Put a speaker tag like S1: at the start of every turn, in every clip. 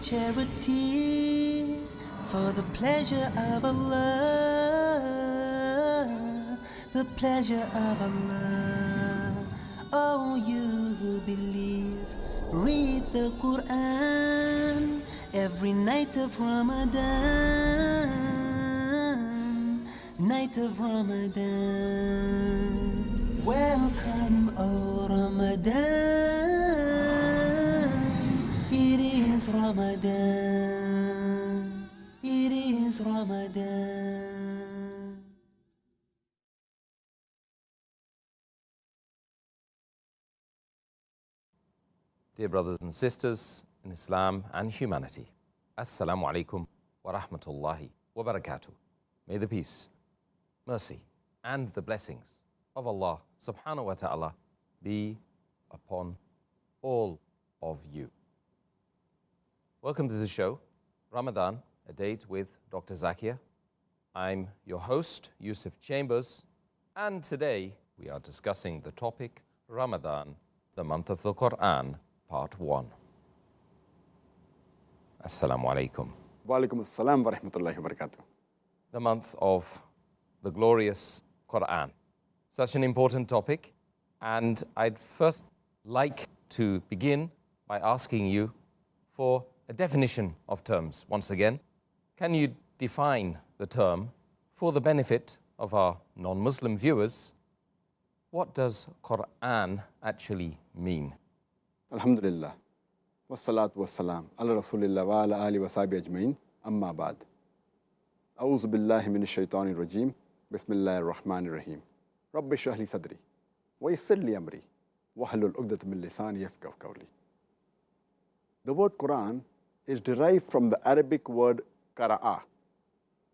S1: charity for the pleasure of Allah, the pleasure of Allah. Oh, you who believe, read the Quran every night of Ramadan, night of Ramadan. Welcome, O Ramadan. It is Ramadan. It is Ramadan.
S2: Dear brothers and sisters in Islam and humanity, Assalamu alaikum wa rahmatullahi wa barakatuh. May the peace, mercy, and the blessings of Allah subhanahu wa ta'ala be upon all of you. Welcome to the show, Ramadan, a date with Dr. Zakir. I'm your host, Yusuf Chambers, and today we are discussing the topic Ramadan, the month of the Quran, Part 1. Assalamu alaikum.
S3: Wa alaikum assalam wa rahmatullahi wa barakatuh.
S2: The month of the glorious Quran. Such an important topic, and I'd first like to begin by asking you for a definition of terms once again. Can you define the term for the benefit of our non-Muslim viewers? What does Quran actually mean?
S3: Alhamdulillah. Wassalatu wassalam. Ala Rasulillah wa ala ali wa sahbihi ajma'in. Amma ba'd. A'udhu billahi minash shaitanir rajim. Bismillahir rahmanir rahim. Rabbi shrah li sadri. Wa yassir li amri. Wahlul 'uqdatam min lisani yafqahu qawli. The word Quran is derived from the Arabic word qara'a,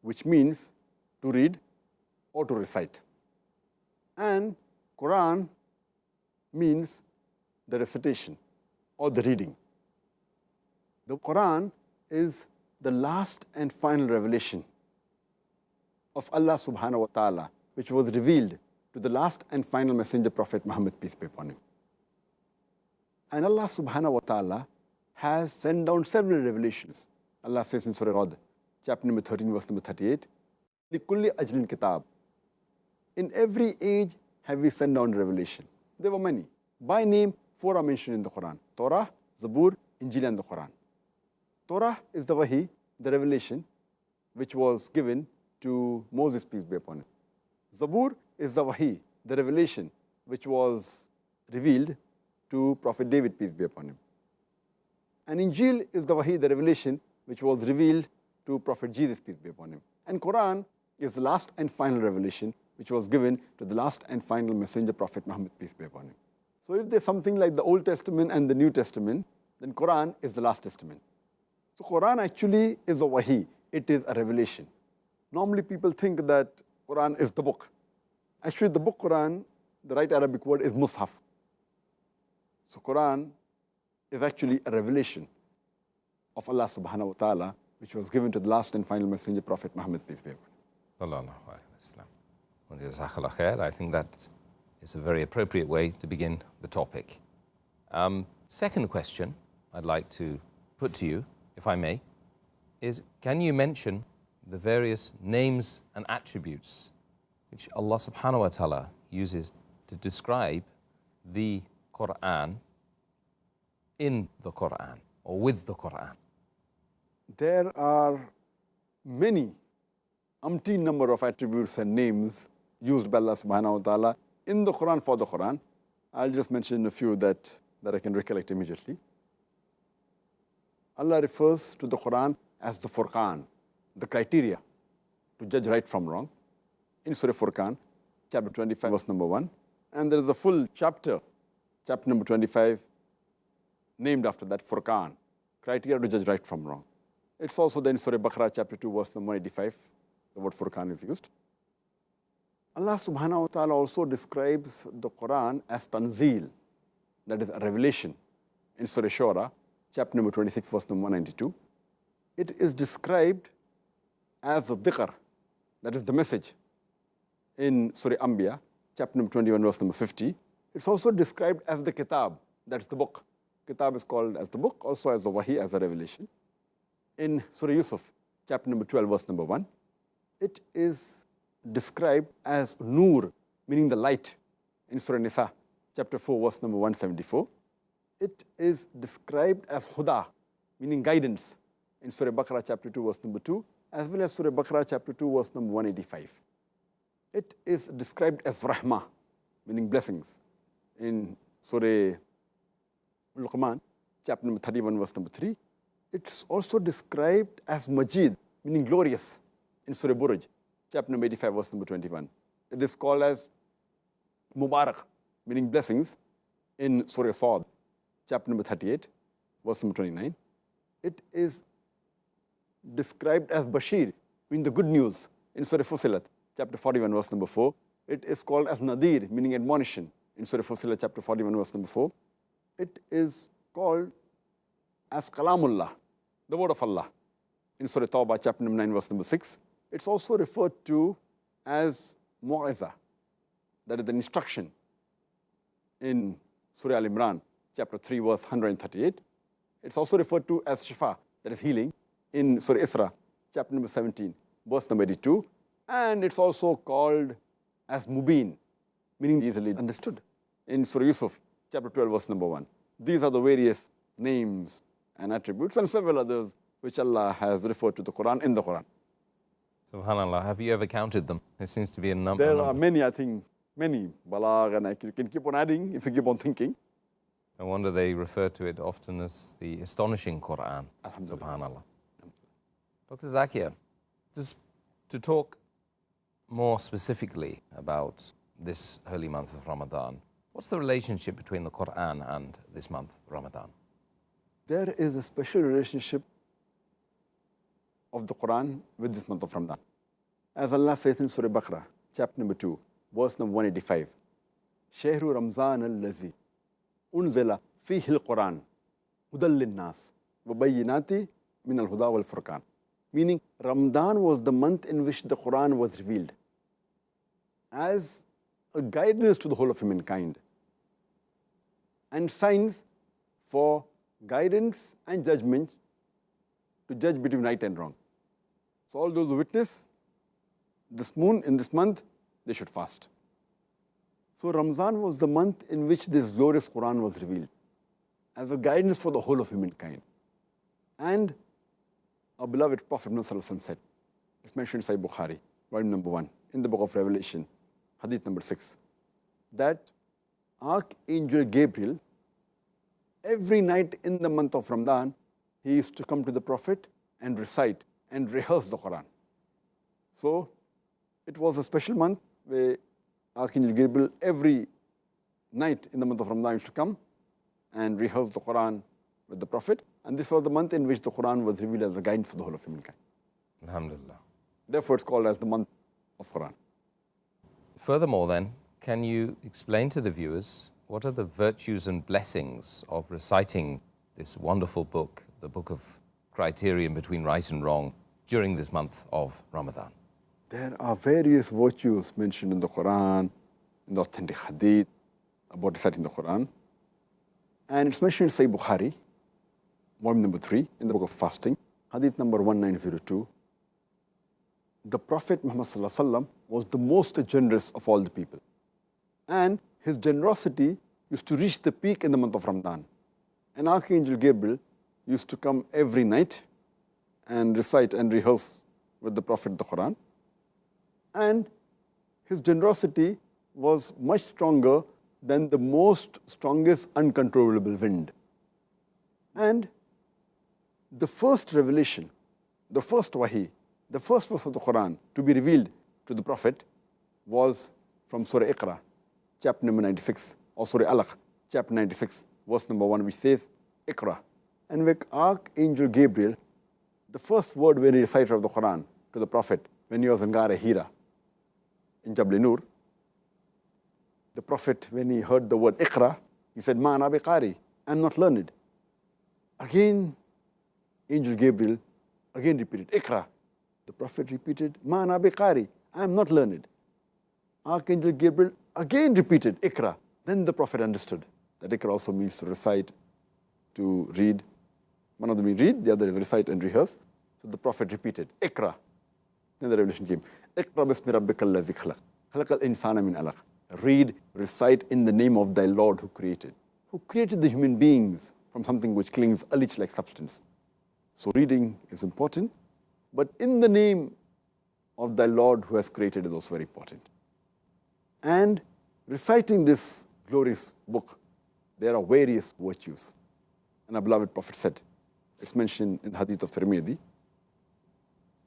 S3: which means to read or to recite. And Quran means the recitation or the reading. The Quran is the last and final revelation of Allah subhanahu wa ta'ala, which was revealed to the last and final messenger, Prophet Muhammad, peace be upon him. And Allah subhanahu wa ta'ala has sent down several revelations. Allah says in Surah Rad, chapter number 13, verse number 38, لِكُلِّ أَجْلٍ kitab. In every age have we sent down revelation. There were many. By name, 4 are mentioned in the Quran: Torah, Zabur, Injil, and the Quran. Torah is the Wahi, the revelation, which was given to Moses, peace be upon him. Zabur is the Wahi, the revelation, which was revealed to Prophet David, peace be upon him. And Injil is the Wahi, the revelation, which was revealed to Prophet Jesus, peace be upon him. And Quran is the last and final revelation, which was given to the last and final messenger, Prophet Muhammad, peace be upon him. So if there's something like the Old Testament and the New Testament, then Quran is the last testament. So Quran actually is a Wahi. It is a revelation. Normally people think that Quran is the book. Actually the book Quran, the right Arabic word is Mus'haf. So Quran is actually a revelation of Allah subhanahu wa ta'ala, which was given to the last and final messenger, Prophet Muhammad, peace be upon him.
S2: I think that is a very appropriate way to begin the topic. Second question I'd like to put to you, if I may, is can you mention the various names and attributes which Allah subhanahu wa ta'ala uses to describe the Quran in the Quran or with the Quran?
S3: There are many, umpteen number of attributes and names used by Allah subhanahu wa ta'ala in the Quran for the Quran. I'll just mention a few that I can recollect immediately. Allah refers to the Quran as the Furqan, the criteria to judge right from wrong, in Surah Furqan, chapter 25, verse number 1. And there is a full chapter, chapter number 25, named after that, Furqan, criteria to judge right from wrong. It's also then Surah Baqarah, chapter 2, verse number 185, the word Furqan is used. Allah subhanahu wa ta'ala also describes the Quran as Tanzeel, that is a revelation, in Surah Shura, chapter number 26, verse number 192. It is described as the dhikr, that is the message, in Surah Anbiya, chapter number 21, verse number 50. It's also described as the kitab, that's the book. Kitab is called as the book, also as the wahi, as a revelation. in Surah Yusuf, chapter number 12, verse number 1. It is described as Noor, meaning the light, in Surah Nisa, chapter 4, verse number 174. It is described as Huda, meaning guidance, in Surah Baqarah, chapter 2, verse number 2, as well as Surah Baqarah, chapter 2, verse number 185. It is described as Rahmah, meaning blessings, in Surah Luqman, chapter number 31, verse number 3. It's also described as Majid, meaning glorious, in Surah Buruj, chapter number 85, verse number 21. It is called as Mubarak, meaning blessings, in Surah Sad, chapter number 38, verse number 29. It is described as Bashir, meaning the good news, in Surah Fusilat, chapter 41, verse number 4. It is called as Nadir, meaning admonition, in Surah Fusilat, chapter 41, verse number 4. It is called as Kalamullah, the word of Allah, in Surah Tawbah, chapter number 9, verse number 6. It's also referred to as Mu'izah, that is an instruction, in Surah Al-Imran, chapter 3, verse 138. It's also referred to as Shifa, that is healing, in Surah Isra, chapter number 17, verse number 82. And it's also called as Mubin, meaning easily understood, in Surah Yusuf, chapter 12, verse number 1. These are the various names and attributes and several others which Allah has referred to the Quran in the Quran.
S2: SubhanAllah, have you ever counted them? There seems to be a number.
S3: There are many, I think, many. Balagh, and you can keep on adding if you keep on thinking.
S2: No wonder they refer to it often as the astonishing Quran. SubhanAllah. Dr. Zakir, just to talk more specifically about this holy month of Ramadan, what's the relationship between the Quran and this month, Ramadan?
S3: There is a special relationship of the Quran with this month of Ramadan. As Allah says in Surah Baqarah, chapter number 2, verse number 185, Shahru Ramzan al-Lazi unzila fihi al-Quran hudal lin-nas wa bayyinati min al-huda wal-furqan. Meaning, Ramadan was the month in which the Quran was revealed as a guidance to the whole of humankind and signs for guidance and judgment to judge between right and wrong. So all those who witness this moon in this month, they should fast. So Ramzan was the month in which this glorious Quran was revealed as a guidance for the whole of humankind. And our beloved Prophet Muhammad said, it's mentioned in Sahih Bukhari, volume number 1, in the book of Revelation, hadith number 6, that Archangel Gabriel, every night in the month of Ramadan, he used to come to the Prophet and recite and rehearse the Quran. So it was a special month where Archangel Gabriel every night in the month of Ramadan used to come and rehearse the Quran with the Prophet. And this was the month in which the Quran was revealed as a guidance for the whole of humankind.
S2: Alhamdulillah.
S3: Therefore, it's called as the month of Quran.
S2: Furthermore then, can you explain to the viewers what are the virtues and blessings of reciting this wonderful book, the book of criterion between right and wrong, during this month of Ramadan?
S3: There are various virtues mentioned in the Quran, in the authentic hadith, about reciting the Quran. And it's mentioned in Sahih Bukhari, volume number 3, in the book of fasting, hadith number 1902. The Prophet Muhammad was the most generous of all the people. And his generosity used to reach the peak in the month of Ramadan. And Archangel Gabriel used to come every night and recite and rehearse with the Prophet the Quran. And his generosity was much stronger than the most strongest uncontrollable wind. And the first revelation, the first wahi, the first verse of the Quran to be revealed to the Prophet was from Surah Iqra, chapter number 96, or Surah Alaq, chapter 96, verse number 1, which says, Iqra. And with Archangel Gabriel, the first word when he recited of the Quran to the Prophet when he was in Ghar Hira, in Jabal Nur, the Prophet, when he heard the word Iqra, he said, Ma ana biqari, I'm not learned. Again, Angel Gabriel again repeated, Iqra. The Prophet repeated, Ma ana biqari, I'm not learned. Archangel Gabriel again repeated, Iqra. Then the Prophet understood that Iqra also means to recite, to read. One of them means read, the other is recite and rehearse. So the Prophet repeated, Iqra. Then the revelation came. Iqra bismi rabbikal ladzi khalaq. Khalaqal insana min alaq. Read, recite in the name of thy Lord who created. Who created the human beings from something which clings a leech-like substance. So reading is important, but in the name of thy Lord who has created is also very important. And reciting this glorious book, there are various virtues. And our beloved Prophet said, it's mentioned in the Hadith of Tirmidhi,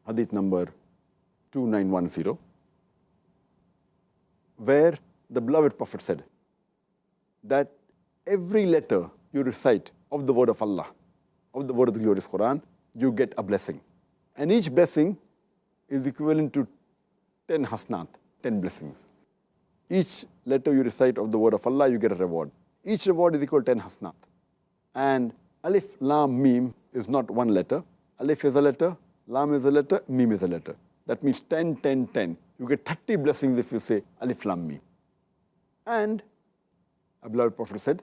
S3: Hadith number 2910, where the beloved Prophet said that every letter you recite of the word of Allah, of the word of the glorious Quran, you get a blessing. And each blessing is equivalent to 10 hasnat, 10 blessings. Each letter you recite of the word of Allah, you get a reward. Each reward is equal to 10 hasnat. And Alif, Lam, Mim is not one letter. Alif is a letter, Lam is a letter, Mim is a letter. That means 10, 10, 10. You get 30 blessings if you say Alif, Lam, Mim. And our beloved Prophet said,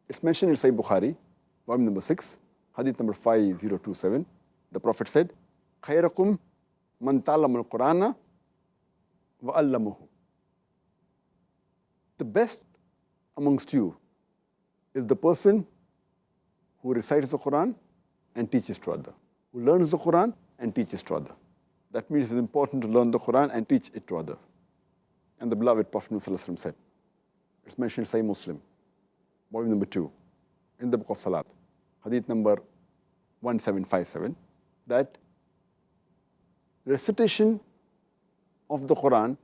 S3: it's mentioned in Sahih Bukhari, volume number 6, hadith number 5027. The Prophet said, خَيْرَكُمْ مَنْ تَعْلَمَ الْقُرْآنَ وَأَلَّمُهُ. The best amongst you is the person who recites the Quran and teaches to others, who learns the Quran and teaches to others. That means it's important to learn the Quran and teach it to others. And the beloved Prophet ﷺ said, it's mentioned in Sahih Muslim, volume number 2, in the book of Salat, hadith number 1757, that recitation of the Quran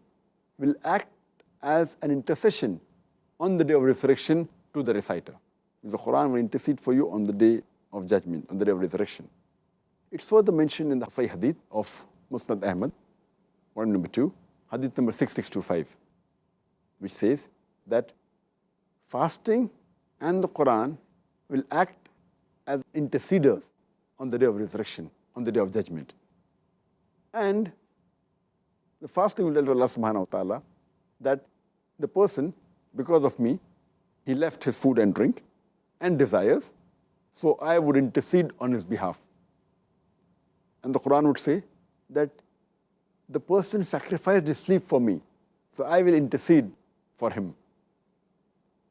S3: will act as an intercession on the day of resurrection to the reciter. The Quran will intercede for you on the day of judgment, on the day of resurrection. It's further mentioned in the Sahih Hadith of Musnad Ahmad, volume number 2, hadith number 6625, which says that fasting and the Quran will act as interceders on the day of resurrection, on the day of judgment. And the fasting will tell Allah subhanahu wa ta'ala that the person, because of me, he left his food and drink and desires, so I would intercede on his behalf. And the Quran would say that the person sacrificed his sleep for me, so I will intercede for him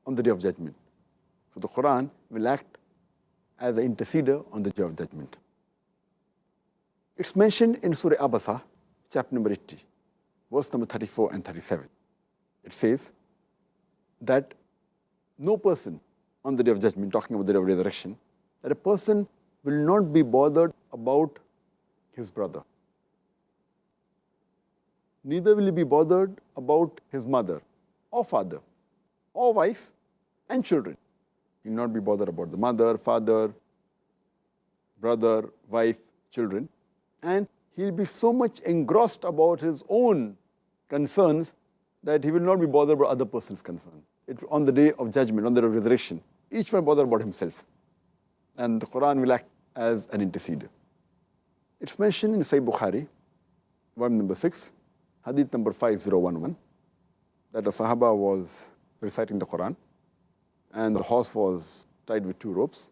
S3: on the day of judgment. So the Quran will act as an interceder on the day of judgment. It's mentioned in Surah Abasa, chapter number 80, verse number 34 and 37. It says that no person on the day of judgment, talking about the day of resurrection, that a person will not be bothered about his brother. Neither will he be bothered about his mother or father or wife and children. He will not be bothered about the mother, father, brother, wife, children. And he will be so much engrossed about his own concerns that he will not be bothered about other person's concerns. On the day of judgment, on the day of resurrection, each one bothered about himself. And the Quran will act as an interceder. It's mentioned in Sahih Bukhari, volume number 6, hadith number 5011, that a Sahaba was reciting the Quran and the horse was tied with 2 ropes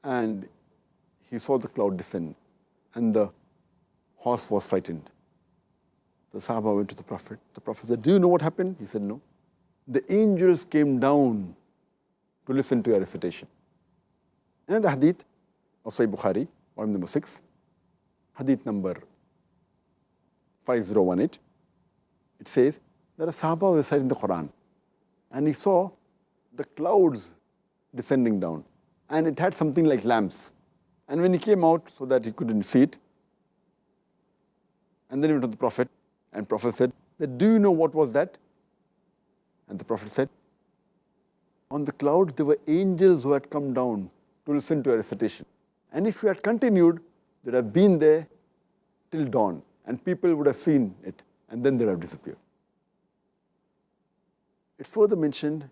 S3: and he saw the cloud descend and the horse was frightened. The Sahaba went to the Prophet. The Prophet said, do you know what happened? He said, no. The angels came down to listen to your recitation. And in the hadith of Sahih Bukhari, volume number 6, hadith number 5018, it says that a Sahaba was reciting the Quran and he saw the clouds descending down and it had something like lamps. And when he came out so that he couldn't see it, and then he went to the Prophet and Prophet said, do you know what was that? And the Prophet said, on the cloud there were angels who had come down to listen to a recitation. And if you had continued, they would have been there till dawn and people would have seen it and then they would have disappeared. It's further mentioned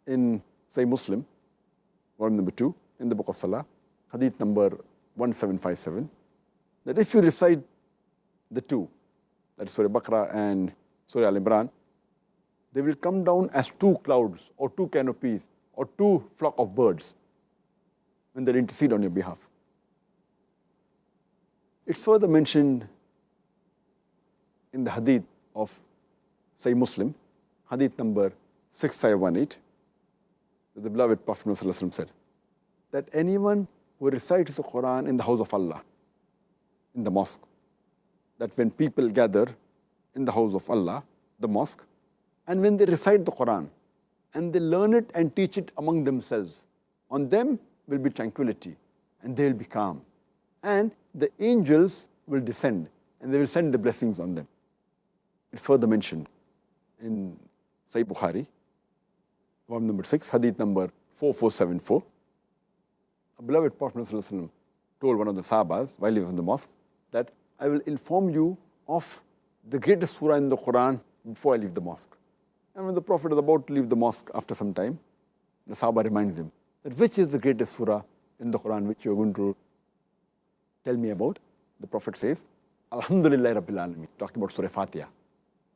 S3: in Sahih Muslim, volume number 2, in the book of Salah, hadith number 1757, that if you recite the 2, that is Surah Baqarah and Surah Al-Imran, they will come down as 2 clouds or 2 canopies or 2 flock of birds when they intercede on your behalf. It's further mentioned in the hadith of Sahih Muslim, hadith number 6518, that the beloved Prophet ﷺ said that anyone who recites the Quran in the house of Allah, in the mosque, that when people gather in the house of Allah, the mosque, and when they recite the Quran and they learn it and teach it among themselves, on them will be tranquility and they will be calm. And the angels will descend and they will send the blessings on them. It's further mentioned in Sahih Bukhari, volume number 6, hadith number 4474. A beloved Prophet ﷺ told one of the Sahabas while he was in the mosque that I will inform you of the greatest surah in the Quran before I leave the mosque. And when the Prophet is about to leave the mosque after some time, the Sahaba reminds him that which is the greatest surah in the Quran which you are going to tell me about. The Prophet says, Alhamdulillah Rabbil Alameen, talking about Surah Fatiha,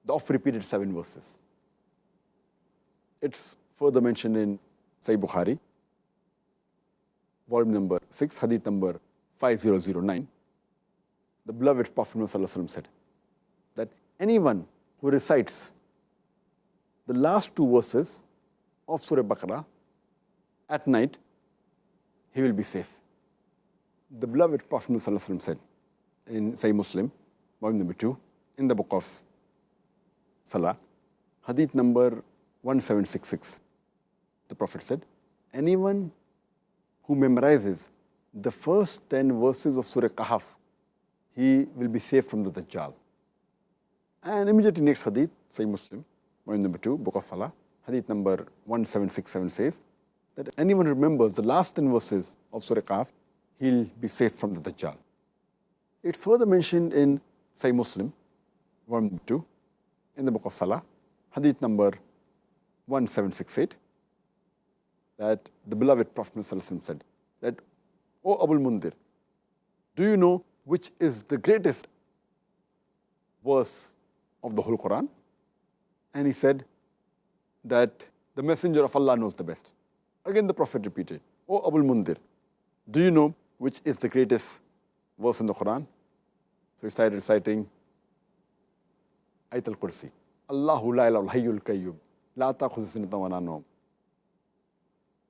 S3: the oft-repeated 7 verses. It's further mentioned in Sahih Bukhari, volume number 6, hadith number 5009. The beloved Prophet ﷺ said that anyone who recites the last 2 verses of Surah Baqarah at night, he will be safe. The beloved Prophet ﷺ said in Sahih Muslim, volume number 2, in the book of Salah, hadith number 1766, the Prophet said, anyone who memorizes the first 10 verses of Surah Kahf, he will be safe from the Dajjal. And immediately next hadith, Sahih Muslim, volume number 2, book of Salah, hadith number 1767 says that anyone who remembers the last 10 verses of Surah Kahf, he'll be safe from the Dajjal. It's further mentioned in Sahih Muslim, volume number 2, in the book of Salah, hadith number 1768, that the beloved Prophet ﷺ said that, O Abul Mundir, do you know which is the greatest verse of the whole Quran? And he said that the Messenger of Allah knows the best. Again the Prophet repeated, O Abul Mundir, do you know which is the greatest verse in the Quran? So he started reciting Ayat al-Kursi. Allahu la ilaha hayyul qayyum, la ta'khudhuhu sinatun wa la nawm.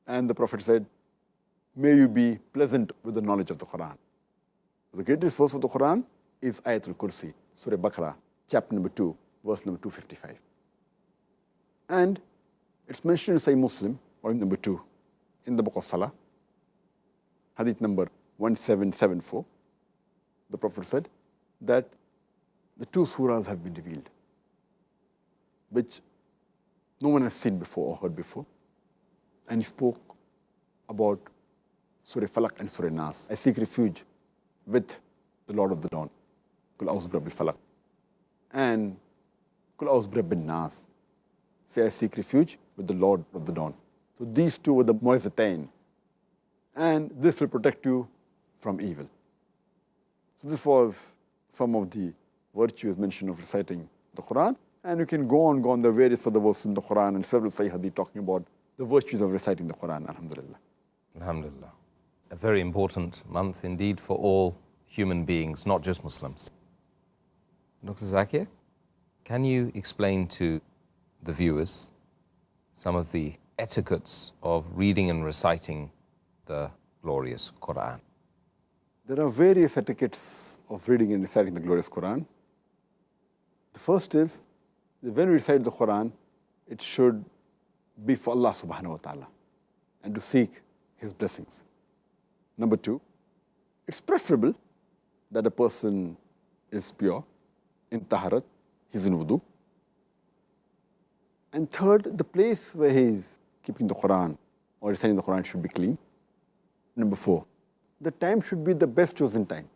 S3: And the Prophet said, may you be pleasant with the knowledge of the Quran. The greatest verse of the Quran is Ayat al-Kursi, Surah Baqarah, chapter number 2, verse number 255. And it's mentioned in Sahih Muslim, volume number 2, in the book of Salah, hadith number 1774. The Prophet said that the 2 surahs have been revealed, which no one has seen before or heard before. And he spoke about Surah Falaq and Surah Nas. I seek refuge with the Lord of the Dawn, Kul A'udhu Birabbil Falaq, and Kul A'udhu Birabbin Nas. Say, I seek refuge with the Lord of the Dawn. So these 2 were the Mu'izzatain, and this will protect you from evil. So this was some of the virtues mentioned of reciting the Quran, and you can go on the various further verses in the Quran and several Sahih Hadith talking about the virtues of reciting the Quran, alhamdulillah.
S2: Alhamdulillah. A very important month indeed for all human beings, not just Muslims. Dr. Zakir, can you explain to the viewers some of the etiquettes of reading and reciting the glorious Quran?
S3: There are various etiquettes of reading and reciting the glorious Quran. The first is that when we recite the Quran, it should be for Allah subhanahu wa ta'ala and to seek His blessings. Number 2, it's preferable that a person is pure, in taharat, he's in wudu. And third, the place where he is keeping the Quran or reciting the Quran should be clean. Number 4, the time should be the best chosen time.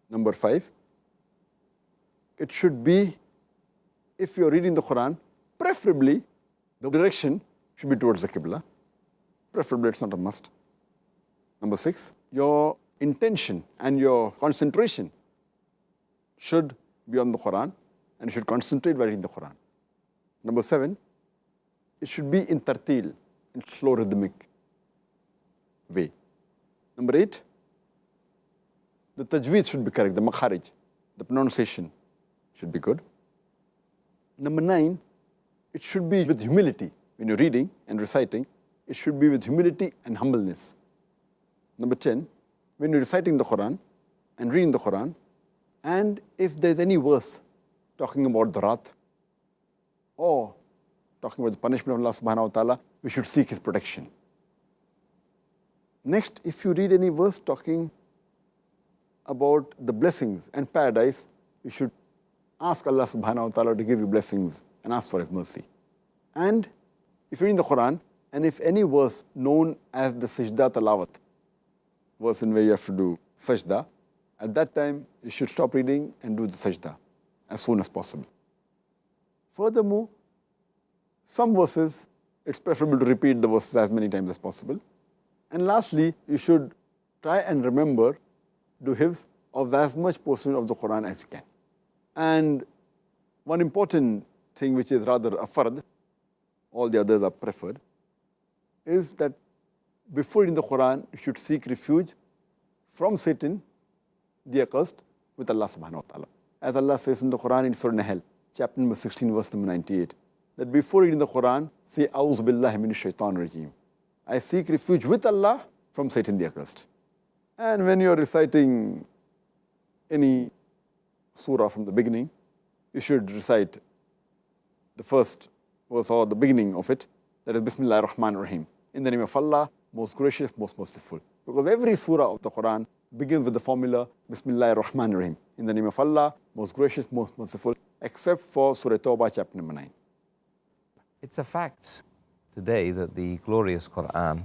S3: Number 5, it should be, if you're reading the Quran, preferably the direction should be towards the Qibla. Preferably, it's not a must. Number 6, your intention and your concentration should be on the Quran, and you should concentrate while reading the Quran. Number 7, it should be in tartil, in slow rhythmic way. Number 8, the tajweed should be correct, the makharij, the pronunciation should be good. Number 9, it should be with humility. When you're reading and reciting, it should be with humility and humbleness. Number 10, when you're reciting the Quran and reading the Quran, and if there's any verse talking about the wrath or talking about the punishment of Allah subhanahu wa ta'ala, we should seek His protection. Next, if you read any verse talking about the blessings and paradise, you should ask Allah subhanahu wa ta'ala to give you blessings and ask for His mercy. And if you're in the Quran, and if any verse known as the sajda talawat, verse in where you have to do sajda, at that time you should stop reading and do the sajda as soon as possible. Furthermore, some verses, it's preferable to repeat the verses as many times as possible. And lastly, you should try and remember, do hifz of as much portion of the Quran as you can. And one important thing which is rather a fard, all the others are preferred, is that before reading the Quran, you should seek refuge from Satan, the accursed, with Allah subhanahu wa ta'ala. As Allah says in the Quran in Surah Nahl, chapter number 16, verse number 98, that before reading the Quran, say, A'udhu billahi minash shaitanir rajeem. I seek refuge with Allah from Satan the accursed. And when you are reciting any surah from the beginning, you should recite the first verse or the beginning of it, that is Bismillahir Rahmanir Rahim. In the name of Allah, most gracious, most merciful. Because every surah of the Quran begins with the formula Bismillahir Rahmanir Rahim. In the name of Allah, most gracious, most merciful, except for Surah Tawbah, chapter number 9.
S2: It's a fact today that the glorious Quran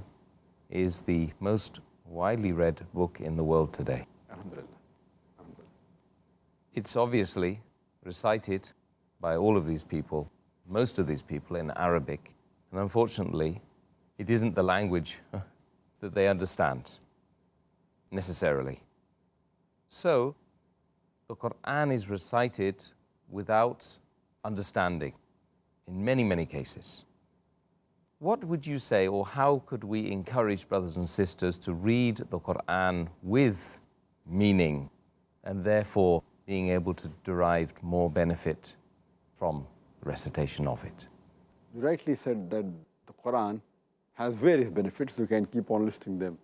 S2: is the most widely read book in the world today.
S3: Alhamdulillah. Alhamdulillah.
S2: It's obviously recited by all of these people, most of these people, in Arabic. And unfortunately, it isn't the language that they understand necessarily. So, the Quran is recited without understanding in many, many cases. What would you say, or how could we encourage brothers and sisters to read the Quran with meaning and therefore being able to derive more benefit from recitation of it?
S3: You rightly said that the Quran has various benefits. You can keep on listing them.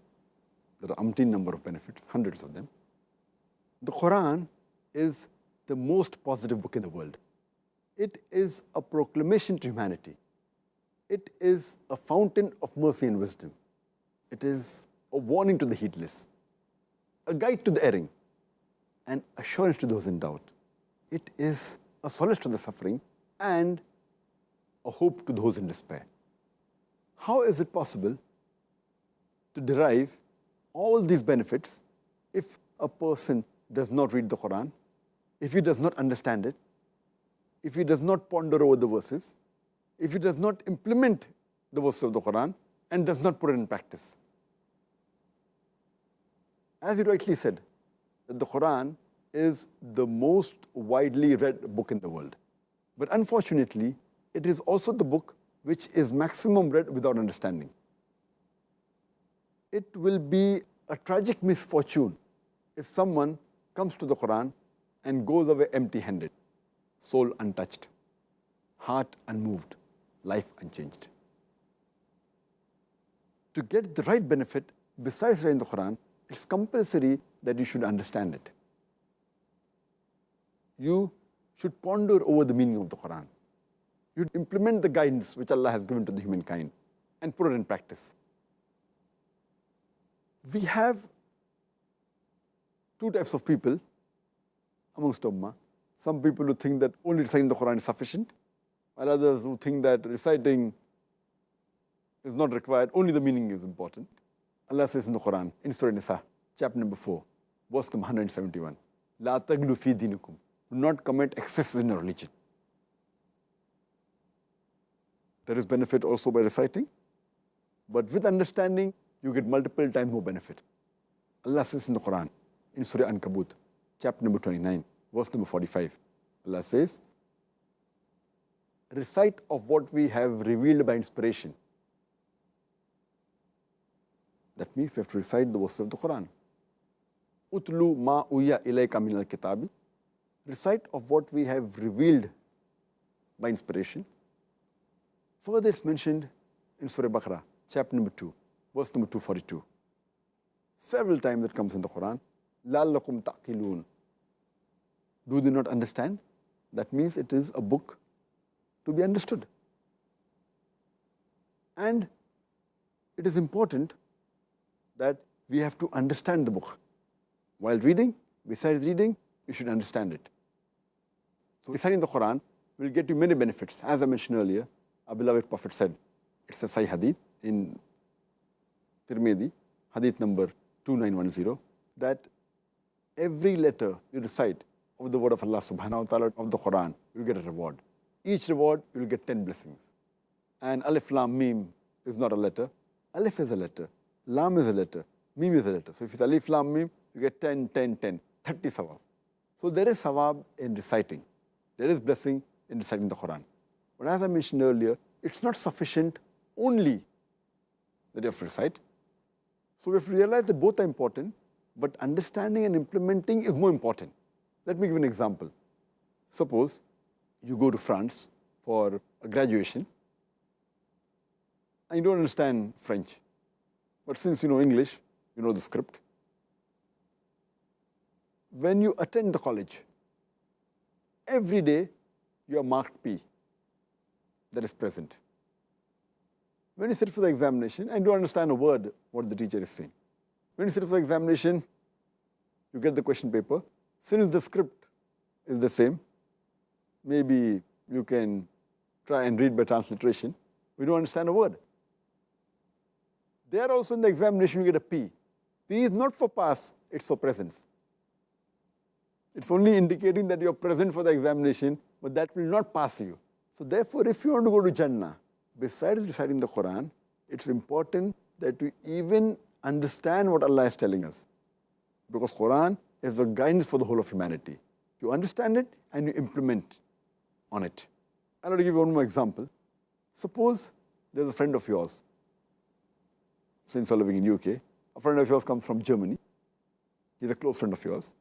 S3: There are umpteen number of benefits, hundreds of them. The Quran is the most positive book in the world. It is a proclamation to humanity. It is a fountain of mercy and wisdom. It is a warning to the heedless, a guide to the erring, and assurance to those in doubt. It is a solace to the suffering and a hope to those in despair. How is it possible to derive all these benefits if a person does not read the Quran, if he does not understand it, if he does not ponder over the verses, if he does not implement the verses of the Quran and does not put it in practice? As you rightly said, that the Quran is the most widely read book in the world. But unfortunately, it is also the book which is maximum read without understanding. It will be a tragic misfortune if someone comes to the Quran and goes away empty-handed, soul untouched, heart unmoved, life unchanged. To get the right benefit, besides reading the Quran, it's compulsory that you should understand it. You should ponder over the meaning of the Quran. You should implement the guidance which Allah has given to the humankind and put it in practice. We have two types of people amongst Ummah. Some people who think that only reciting the Quran is sufficient, while others who think that reciting is not required, only the meaning is important. Allah says in the Quran, in Surah Nisa, chapter number 4, verse number 171, La taglu fi dinikum. Do not commit excesses in your religion. There is benefit also by reciting, but with understanding, you get multiple times more benefit. Allah says in the Quran, in Surah Ankabut, chapter number 29, verse number 45, Allah says, recite of what we have revealed by inspiration. That means we have to recite the verses of the Quran. Utlu ma uya ilayka min al-kitabi. Recite of what we have revealed by inspiration. Further, it's mentioned in Surah Baqarah, chapter number 2, verse number 242. Several times it comes in the Quran. لَعَلَّكُمْ تَعْقِلُونَ. Do they not understand? That means it is a book to be understood. And it is important that we have to understand the book. While reading, besides reading, you should understand it. So reciting the Quran will get you many benefits. As I mentioned earlier, our beloved Prophet said, it's a Sahih Hadith in Tirmidhi, Hadith number 2910, that every letter you recite of the word of Allah subhanahu wa ta'ala of the Quran, you will get a reward. Each reward, you will get 10 blessings. And Alif Lam Mim is not a letter. Alif is a letter. Lam is a letter. Mim is a letter. So if it's Alif Lam Mim, you get 10, 10, 10, 30 sawab. So there is sawab in reciting. There is blessing in reciting the Quran. But as I mentioned earlier, it's not sufficient only that you have to recite. So we have to realize that both are important, but understanding and implementing is more important. Let me give an example. Suppose you go to France for a graduation and you don't understand French. But since you know English, you know the script. When you attend the college, every day you are marked P, that is present. When you sit for the examination and you don't understand a word what the teacher is saying, when you sit for the examination, you get the question paper. Since the script is the same, maybe you can try and read by transliteration. We don't understand a word. There also in the examination you get a P. P is not for pass, it's for presence. It's only indicating that you're present for the examination, but that will not pass you. So therefore, if you want to go to Jannah, besides reciting the Quran, it's important that you even understand what Allah is telling us. Because Quran is a guidance for the whole of humanity. You understand it and you implement on it. I'll give you one more example. Suppose there's a friend of yours, since you're living in UK, a friend of yours comes from Germany. He's a close friend of yours.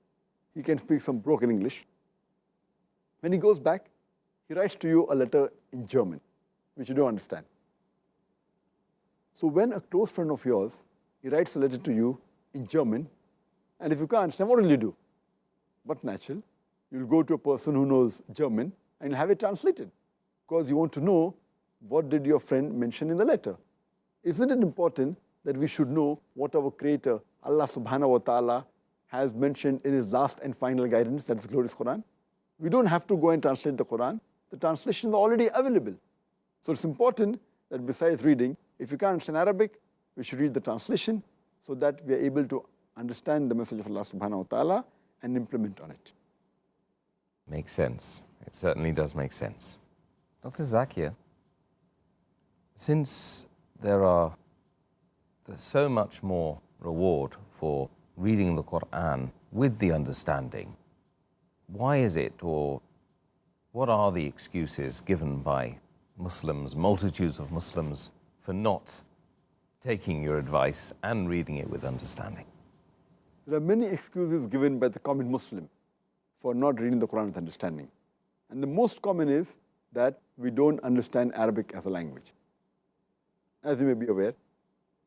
S3: He can speak some broken English. When he goes back, he writes to you a letter in German, which you don't understand. So when a close friend of yours, he writes a letter to you in German, and if you can't understand, what will you do? But natural, you'll go to a person who knows German and have it translated, because you want to know what did your friend mention in the letter. Isn't it important that we should know what our Creator, Allah subhanahu wa ta'ala, has mentioned in His last and final guidance, that is glorious Quran? We don't have to go and translate the Quran. The translation is already available. So it's important that besides reading, if you can't understand Arabic, we should read the translation so that we are able to understand the message of Allah subhanahu wa ta'ala and implement on it.
S2: Makes sense. It certainly does make sense. Dr. Zakir, since there's so much more reward for reading the Quran with the understanding, why is it, or what are the excuses given by Muslims, multitudes of Muslims, for not taking your advice and reading it with understanding?
S3: There are many excuses given by the common Muslim for not reading the Quran with understanding. And the most common is that we don't understand Arabic as a language. As you may be aware,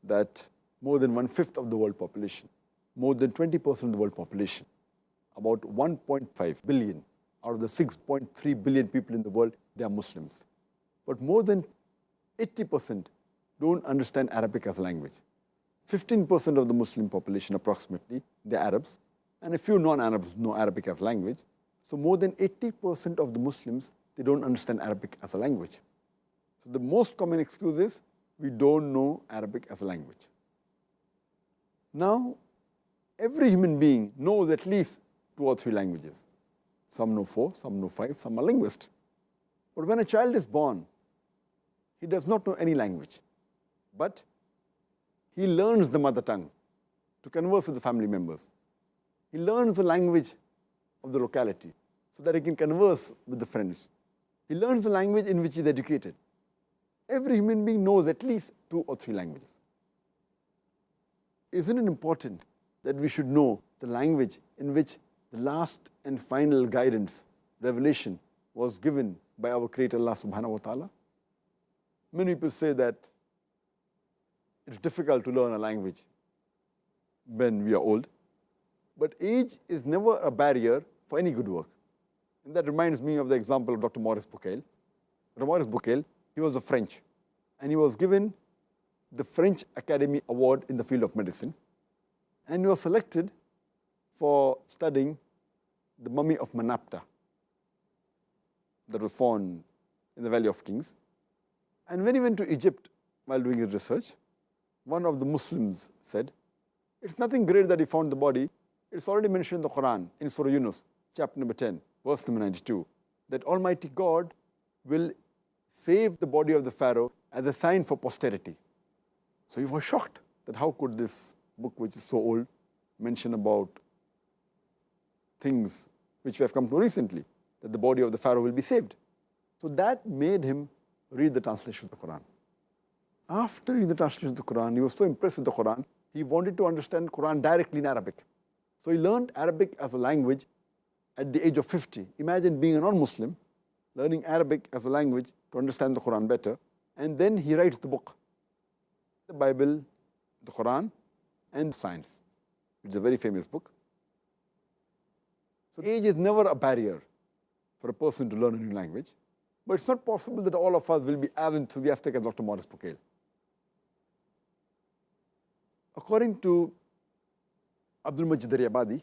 S3: that more than 1/5 of the world population, more than 20% of the world population, about 1.5 billion out of the 6.3 billion people in the world, they are Muslims. But more than 80% don't understand Arabic as a language. 15% of the Muslim population approximately, they're Arabs, and a few non-Arabs know Arabic as a language. So more than 80% of the Muslims, they don't understand Arabic as a language. So the most common excuse is, we don't know Arabic as a language. Now, every human being knows at least 2 or 3 languages. Some know 4, some know 5, some are linguists. But when a child is born, he does not know any language. But he learns the mother tongue to converse with the family members. He learns the language of the locality so that he can converse with the friends. He learns the language in which he is educated. Every human being knows at least 2 or 3 languages. Isn't it important that we should know the language in which the last and final guidance, revelation, was given by our Creator Allah subhanahu wa ta'ala? Many people say that it's difficult to learn a language when we are old, but age is never a barrier for any good work. And that reminds me of the example of Dr. Maurice Bucaille. Dr. Maurice Bucaille, he was a French, and he was given the French Academy Award in the field of medicine, and he was selected for studying the mummy of Manapta that was found in the Valley of Kings. And when he went to Egypt while doing his research, one of the Muslims said, it's nothing great that he found the body. It's already mentioned in the Quran, in Surah Yunus, chapter number 10, verse number 92, that Almighty God will save the body of the Pharaoh as a sign for posterity. So he was shocked that how could this book, which is so old, mention about things which we have come to know recently, that the body of the Pharaoh will be saved. So that made him read the translation of the Quran. After reading the translation of the Quran, he was so impressed with the Quran, he wanted to understand Quran directly in Arabic. So he learned Arabic as a language at the age of 50. Imagine being a non-Muslim, learning Arabic as a language to understand the Quran better, and then he writes the book, the Bible, the Quran, and science, which is a very famous book. So age is never a barrier for a person to learn a new language, but it's not possible that all of us will be as enthusiastic as Dr. Maurice Bucaille. According to Abdul Majid Abadi,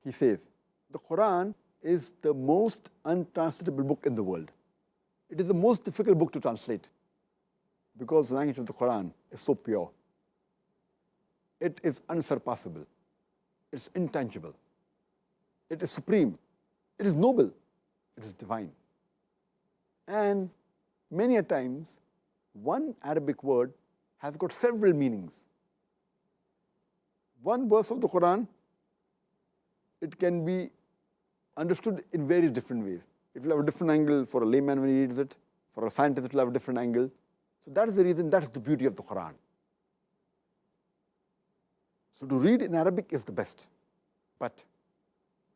S3: he says, the Quran is the most untranslatable book in the world. It is the most difficult book to translate because the language of the Quran is so pure. It is unsurpassable. It's intangible. It is supreme. It is noble. It is divine. And many a times, one Arabic word has got several meanings. One verse of the Quran, it can be understood in various different ways. It will have a different angle for a layman when he reads it. For a scientist, it will have a different angle. So that is the reason, that's the beauty of the Quran. So to read in Arabic is the best. But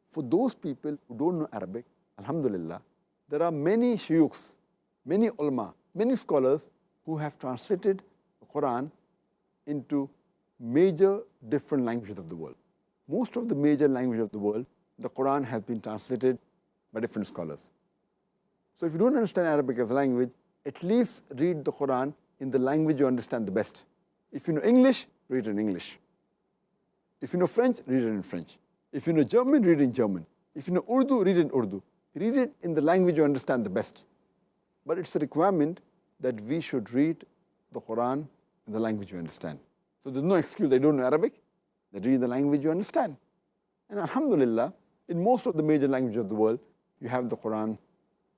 S3: for those people who don't know Arabic, alhamdulillah, there are many shuyukhs, many ulama, many scholars who have translated the Quran into major different languages of the world. Most of the major languages of the world, the Quran has been translated by different scholars. So if you don't understand Arabic as a language, at least read the Quran in the language you understand the best. If you know English, read it in English. If you know French, read it in French. If you know German, read it in German. If you know Urdu, read it in Urdu. Read it in the language you understand the best. But it's a requirement that we should read the Quran in the language you understand. So there's no excuse, they don't know Arabic, they read the language you understand. And alhamdulillah, in most of the major languages of the world, you have the Quran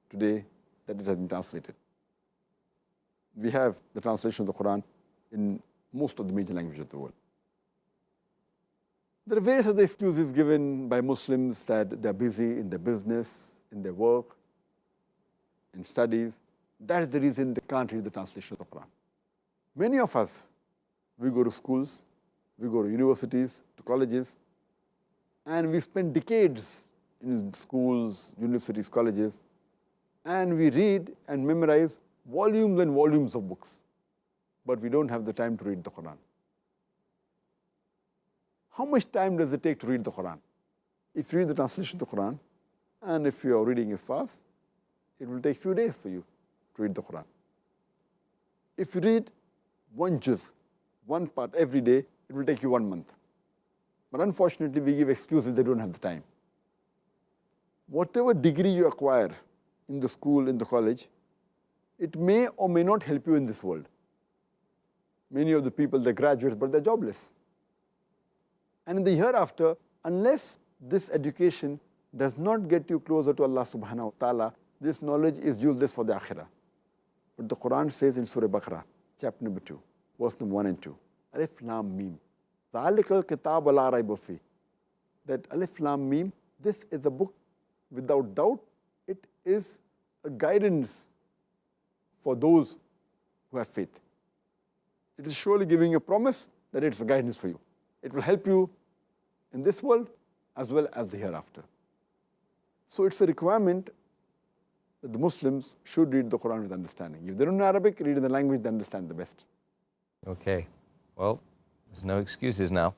S3: today that it has been translated. We have the translation of the Quran in most of the major languages of the world. There are various other excuses given by Muslims that they're busy in their business, in their work, in studies. That is the reason they can't read the translation of the Quran. Many of us, we go to schools, we go to universities, to colleges, and we spend decades in schools, universities, colleges, and we read and memorize volumes and volumes of books, but we don't have the time to read the Quran. How much time does it take to read the Quran? If you read the translation of the Quran, and if your reading is fast, it will take a few days for you to read the Quran. If you read one juz, one part every day, it will take you 1 month. But unfortunately, we give excuses, they don't have the time. Whatever degree you acquire in the school, in the college, it may or may not help you in this world. Many of the people, they're graduates, but they're jobless. And in the hereafter, unless this education does not get you closer to Allah subhanahu wa ta'ala, this knowledge is useless for the akhirah. But the Quran says in Surah Baqarah, chapter number 2, verse number 1 and 2, Alif Lam Mim, Zalikal Kitab la rayba fi. That Alif Lam Mim, this is a book without doubt. It is a guidance for those who have faith. It is surely giving a promise that it's a guidance for you. It will help you in this world as well as the hereafter. So it's a requirement that the Muslims should read the Quran with understanding. If they don't know Arabic, read in the language they understand the best.
S2: Okay, well, there's no excuses now.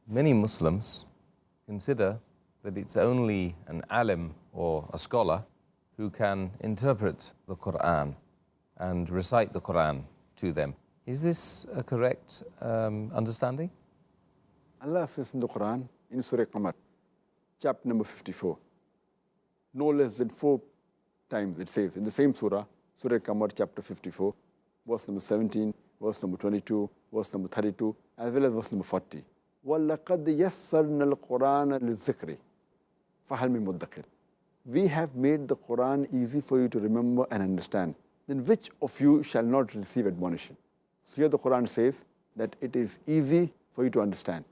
S2: Many Muslims consider that it's only an alim or a scholar who can interpret the Quran and recite the Quran to them. Is this a correct understanding?
S3: Allah says in the Quran, in Surah Qamar, chapter number 54, no less than 4 times it says in the same surah, Surah Qamar, chapter 54, verse number 17, verse number 22, verse number 32, as well as verse number 40. وَلَقَدْ يَسَّرْنَا الْقُرْآنَ لِلذِّكْرِ فَهَلْ مِن مُدَّكِرٍ. We have made the Quran easy for you to remember and understand. Then which of you shall not receive admonition? So here the Quran says that it is easy for you to understand.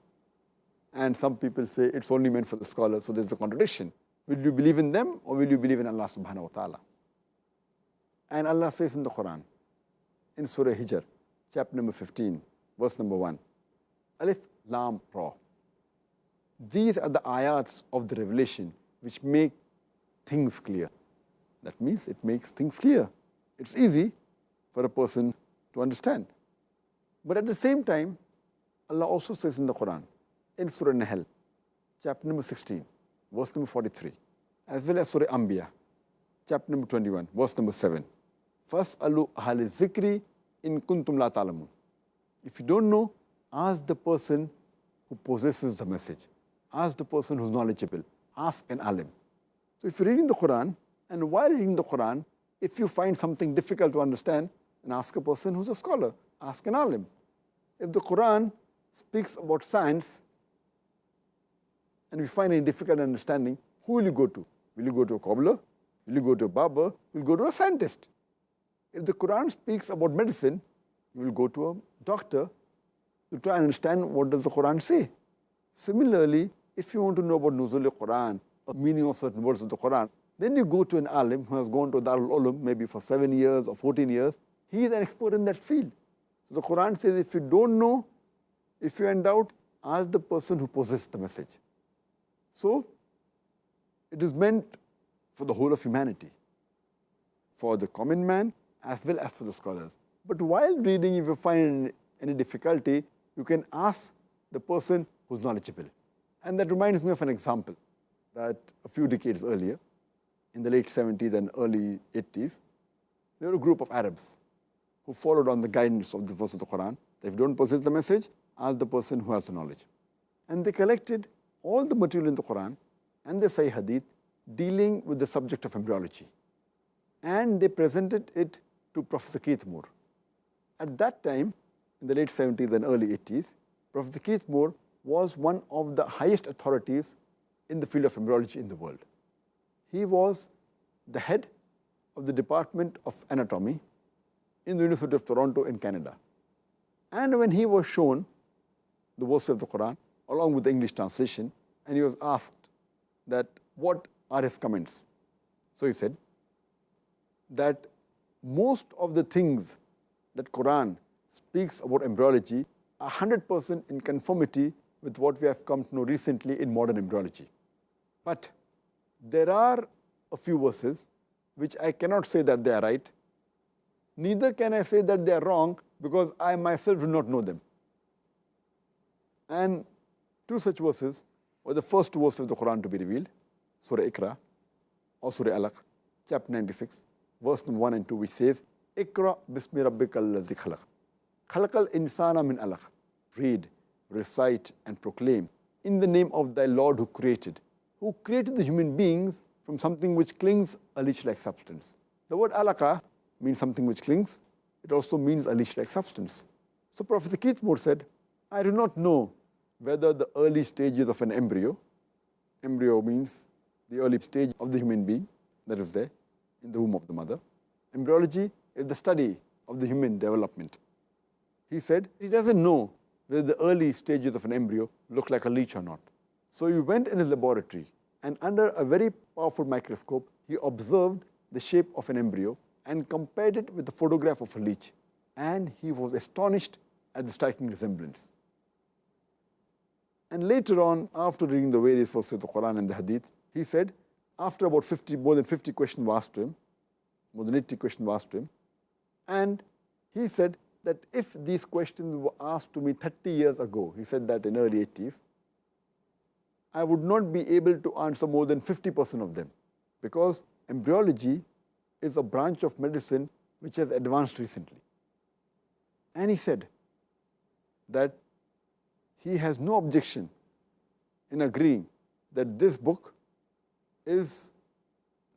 S3: And some people say it's only meant for the scholars, so there's a contradiction. Will you believe in them or will you believe in Allah subhanahu wa ta'ala? And Allah says in the Quran, in Surah Hijr, chapter number 15, verse number 1, Alif Lam Ra. These are the ayats of the revelation which make things clear. That means it makes things clear. It's easy for a person to understand. But at the same time, Allah also says in the Quran, in Surah Nahl, chapter number 16, verse number 43, as well as Surah Anbiya, chapter number 21, verse number 7, Fas'alu ahli zikri in kuntum la ta'lamun. If you don't know, ask the person who possesses the message. Ask the person who's knowledgeable. Ask an alim. So if you're reading the Quran, and while reading the Quran, if you find something difficult to understand, then ask a person who's a scholar. Ask an alim. If the Quran speaks about science, and you find any difficult understanding, who will you go to? Will you go to a cobbler? Will you go to a barber? Will you go to a scientist? If the Quran speaks about medicine, you will go to a doctor to try and understand what does the Quran say. Similarly, if you want to know about Nuzul al-Quran, or meaning of certain words of the Quran, then you go to an alim who has gone to Darul Ulum maybe for 7 years or 14 years. He is an expert in that field. So the Quran says if you don't know, if you're in doubt, ask the person who possesses the message. So it is meant for the whole of humanity, for the common man as well as for the scholars. But while reading, if you find any difficulty, you can ask the person who's knowledgeable. And that reminds me of an example that a few decades earlier, in the late 70s and early 80s, there were a group of Arabs who followed on the guidance of the verse of the Quran. That if you don't possess the message, ask the person who has the knowledge. And they collected all the material in the Quran and the Sahih Hadith dealing with the subject of embryology. And they presented it to Professor Keith Moore. At that time, in the late 70s and early 80s, Professor Keith Moore was one of the highest authorities in the field of embryology in the world. He was the head of the Department of Anatomy in the University of Toronto in Canada. And when he was shown the verse of the Quran, along with the English translation, and he was asked that what are his comments. So he said that most of the things that Quran speaks about embryology are 100% in conformity with what we have come to know recently in modern embryology. But there are a few verses which I cannot say that they are right, neither can I say that they are wrong because I myself do not know them. And 2 such verses were the first 2 verses of the Quran to be revealed, Surah Iqra or Surah Alaq, chapter 96, verse number 1 and 2, which says, Iqra bismi rabbikal ladzi khalaq. Khalaqal insana min alaq. Read, recite and proclaim in the name of thy Lord who created the human beings from something which clings, a leech-like substance. The word alaqa means something which clings. It also means a leech-like substance. So Professor Keith Moore said, I do not know whether the early stages of an embryo means the early stage of the human being that is there in the womb of the mother. Embryology is the study of the human development. He said he doesn't know whether the early stages of an embryo look like a leech or not. So he went in his laboratory and under a very powerful microscope, he observed the shape of an embryo and compared it with the photograph of a leech. And he was astonished at the striking resemblance. And later on, after reading the various verses of the Quran and the Hadith, he said, after about more than 50 questions were asked to him, more than 80 questions were asked to him, and he said that if these questions were asked to me 30 years ago, he said that in early 80s, I would not be able to answer more than 50% of them, because embryology is a branch of medicine which has advanced recently. And he said that he has no objection in agreeing that this book is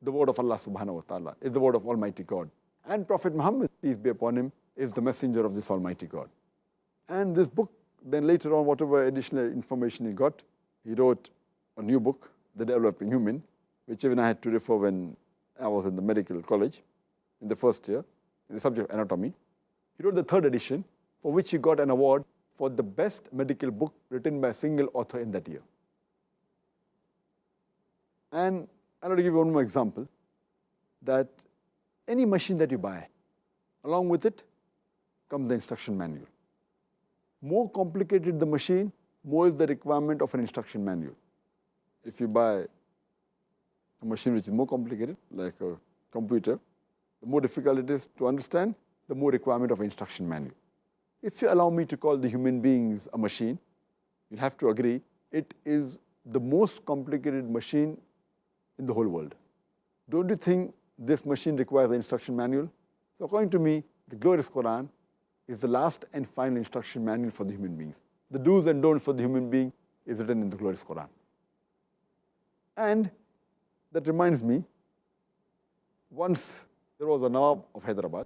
S3: the word of Allah subhanahu wa ta'ala, is the word of Almighty God. And Prophet Muhammad, peace be upon him, is the messenger of this Almighty God. And this book, then later on, whatever additional information he got, he wrote a new book, The Developing Human, which even I had to refer when I was in the medical college in the first year, in the subject of anatomy. He wrote the third edition, for which he got an award for the best medical book written by a single author in that year. And I'm going to give you one more example, that any machine that you buy, along with it comes the instruction manual. More complicated the machine, more is the requirement of an instruction manual. If you buy a machine which is more complicated, like a computer, the more difficult it is to understand, the more requirement of an instruction manual. If you allow me to call the human beings a machine, you'll have to agree it is the most complicated machine in the whole world. Don't you think this machine requires an instruction manual? So according to me, the glorious Quran is the last and final instruction manual for the human beings. The do's and don'ts for the human being is written in the glorious Quran. And that reminds me, once there was a Nawab of Hyderabad.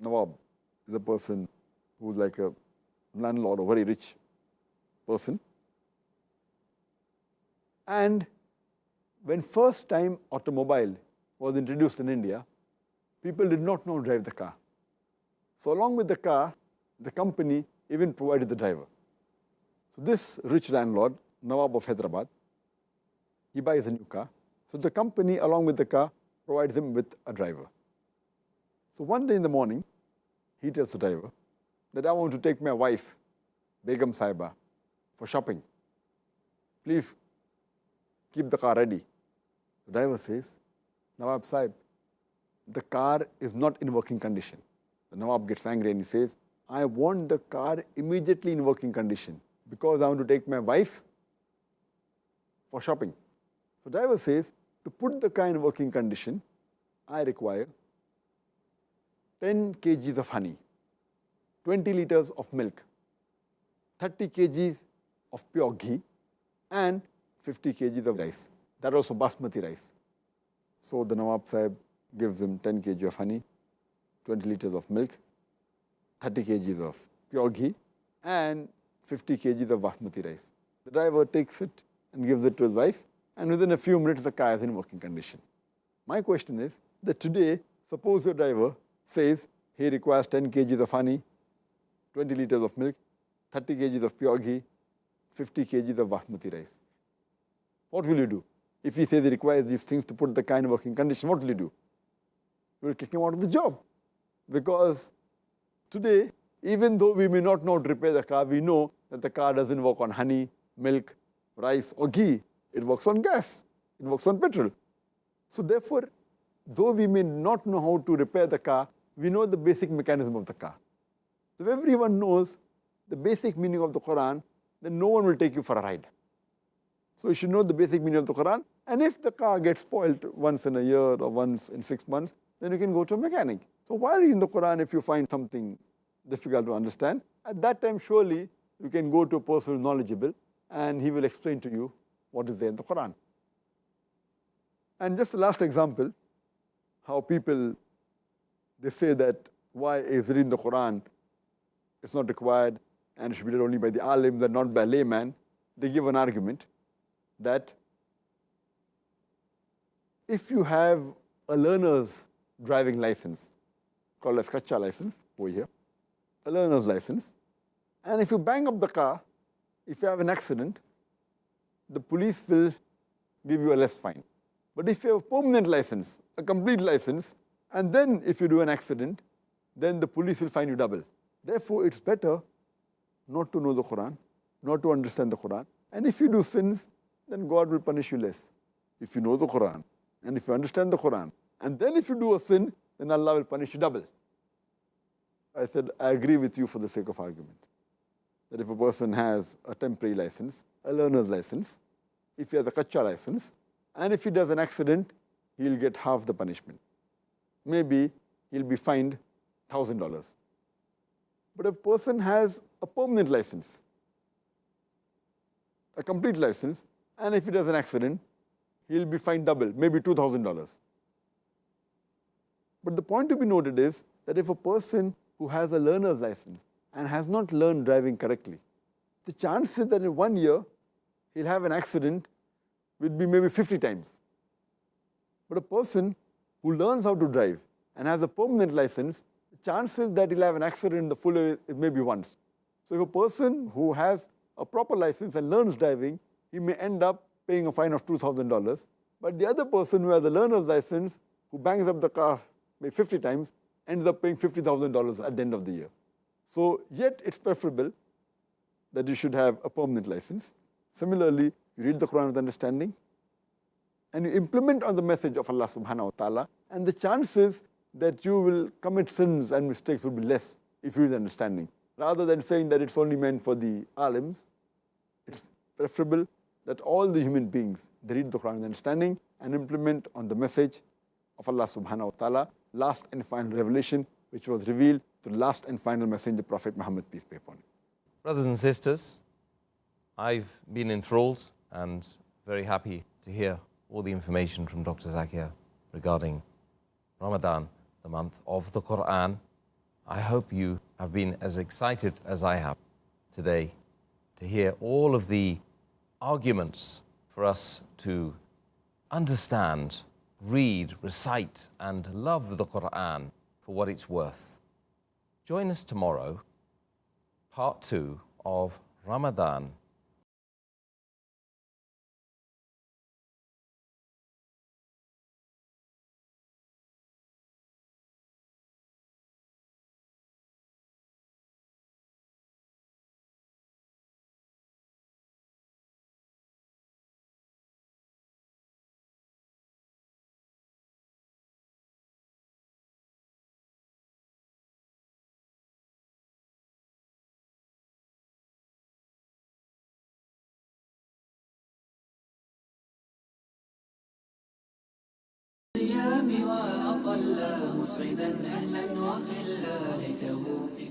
S3: Nawab is a person who's like a landlord, a very rich person. And when first time automobile was introduced in India, people did not know how to drive the car. So along with the car, the company even provided the driver. So this rich landlord, Nawab of Hyderabad, he buys a new car. So the company, along with the car, provides him with a driver. So one day in the morning, he tells the driver that I want to take my wife, Begum Saiba, for shopping. Please keep the car ready. The driver says, Nawab Saib, the car is not in working condition. The Nawab gets angry and he says, I want the car immediately in working condition because I want to take my wife for shopping. So the driver says, to put the car in working condition, I require 10 kgs of honey, 20 liters of milk, 30 kgs of pure ghee, and 50 kgs of rice. That also basmati rice. So the Nawab Sahib gives him 10 kg of honey, 20 liters of milk, 30 kgs of pure ghee, and 50 kgs of basmati rice. The driver takes it and gives it to his wife, and within a few minutes the car is in working condition. My question is that today, suppose your driver says he requires 10 kgs of honey, 20 liters of milk, 30 kgs of pure ghee, 50 kgs of basmati rice. What will you do? If he says he requires these things to put the car in working condition, what will you do? You will kick him out of the job. Because today, even though we may not know how to repair the car, we know that the car doesn't work on honey, milk, rice or ghee. It works on gas. It works on petrol. So therefore, though we may not know how to repair the car, we know the basic mechanism of the car. So if everyone knows the basic meaning of the Quran, then no one will take you for a ride. So you should know the basic meaning of the Quran. And if the car gets spoiled once in a year or once in 6 months, then you can go to a mechanic. So why read in the Quran if you find something difficult to understand? At that time, surely you can go to a person who is knowledgeable and he will explain to you what is there in the Quran. And just the last example, how people, they say that why is reading the Quran, it's not required and it should be read only by the alim and not by a layman. They give an argument that if you have a learner's driving license, called as Kacha license over here, a learner's license, and if you bang up the car, if you have an accident, the police will give you a less fine. But if you have a permanent license, a complete license, and then if you do an accident, then the police will fine you double. Therefore, it's better not to know the Quran, not to understand the Quran, And if you do sins, then God will punish you less. If you know the Quran, and if you understand the Quran, and then if you do a sin, then Allah will punish you double. I said, I agree with you for the sake of argument. That if a person has a temporary license, a learner's license, if he has a kacha license, and if he does an accident, he'll get half the punishment. Maybe he'll be fined $1,000. But if a person has a permanent license, a complete license, and if he does an accident, he'll be fined double, maybe $2,000. But the point to be noted is that if a person who has a learner's license and has not learned driving correctly, the chances that in 1 year he'll have an accident would be maybe 50 times. But a person who learns how to drive and has a permanent license, the chances that he'll have an accident in the full year is maybe once. So if a person who has a proper license and learns driving, he may end up paying a fine of $2,000. But the other person who has a learner's license, who bangs up the car maybe 50 times, ends up paying $50,000 at the end of the year. So yet it's preferable that you should have a permanent license. Similarly, you read the Quran with understanding, and you implement on the message of Allah subhanahu wa ta'ala, and the chances that you will commit sins and mistakes will be less if you read understanding. Rather than saying that it's only meant for the alims, it's preferable that all the human beings, they read the Quran with understanding and implement on the message of Allah subhanahu wa ta'ala, last and final revelation, which was revealed to the last and final messenger, Prophet Muhammad, peace be upon him.
S2: Brothers and sisters, I've been enthralled and very happy to hear all the information from Dr. Zakir regarding Ramadan, the month of the Quran. I hope you have been as excited as I have today to hear all of the arguments for us to understand, read, recite, and love the Quran for what it's worth. Join us tomorrow, part 2 of Ramadan.
S4: الأيام وأطل مسعدا أهلا وخلا ليته في